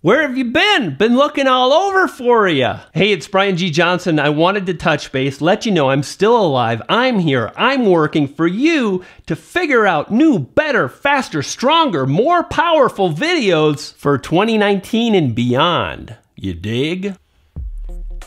Where have you been? Been looking all over for you. Hey, it's Brian G. Johnson. I wanted to touch base, let you know I'm still alive. I'm here. I'm working for you to figure out new, better, faster, stronger, more powerful videos for 2019 and beyond. You dig?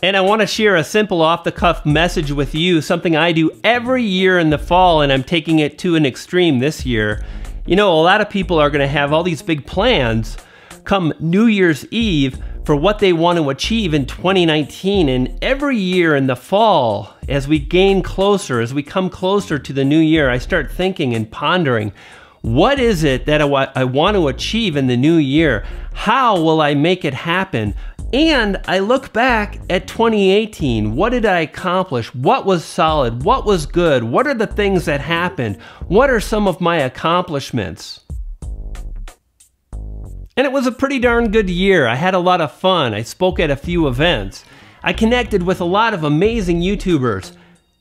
And I want to share a simple off-the-cuff message with you, something I do every year in the fall, and I'm taking it to an extreme this year. You know, a lot of people are going to have all these big plans come New Year's Eve for what they want to achieve in 2019. And every year in the fall, as we gain closer, as we come closer to the new year, I start thinking and pondering, what is it that I want to achieve in the new year? How will I make it happen? And I look back at 2018. What did I accomplish? What was solid? What was good? What are the things that happened? What are some of my accomplishments? And it was a pretty darn good year. I had a lot of fun. I spoke at a few events. I connected with a lot of amazing YouTubers.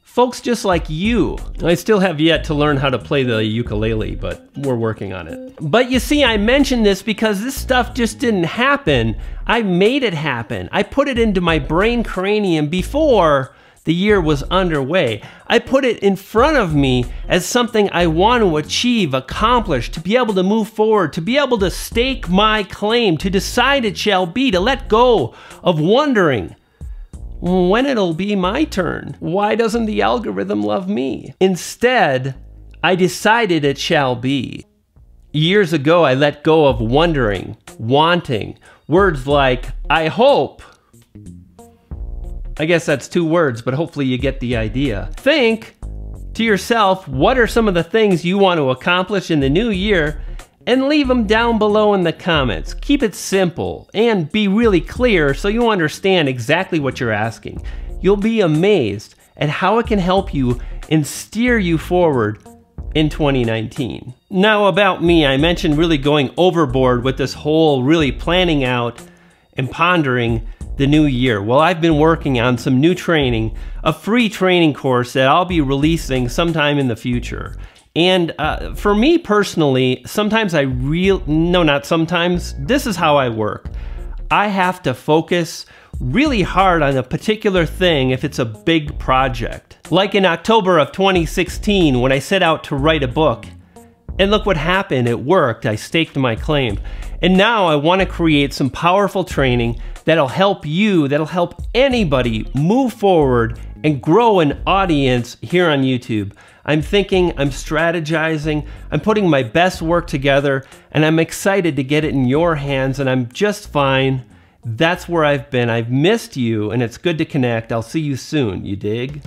Folks just like you. I still have yet to learn how to play the ukulele, but we're working on it. But you see, I mentioned this because this stuff just didn't happen. I made it happen. I put it into my brain cranium before the year was underway. I put it in front of me as something I want to achieve, accomplish, to be able to move forward, to be able to stake my claim, to decide it shall be, to let go of wondering when it'll be my turn. Why doesn't the algorithm love me? Instead, I decided it shall be. Years ago, I let go of wondering, wanting, words like, I hope. I guess that's two words, but hopefully you get the idea. Think to yourself, what are some of the things you want to accomplish in the new year, and leave them down below in the comments. Keep it simple and be really clear so you understand exactly what you're asking. You'll be amazed at how it can help you and steer you forward in 2019. Now about me, I mentioned really going overboard with this whole really planning out and pondering the new year. Well, I've been working on some new training, a free training course that I'll be releasing sometime in the future. And for me personally, sometimes not sometimes, this is how I work. I have to focus really hard on a particular thing if it's a big project. Like in October of 2016 when I set out to write a book. And look what happened, it worked, I staked my claim. And now I want to create some powerful training that'll help you, that'll help anybody move forward and grow an audience here on YouTube. I'm thinking, I'm strategizing, I'm putting my best work together, and I'm excited to get it in your hands, and I'm just fine. That's where I've been. I've missed you, and it's good to connect. I'll see you soon, you dig?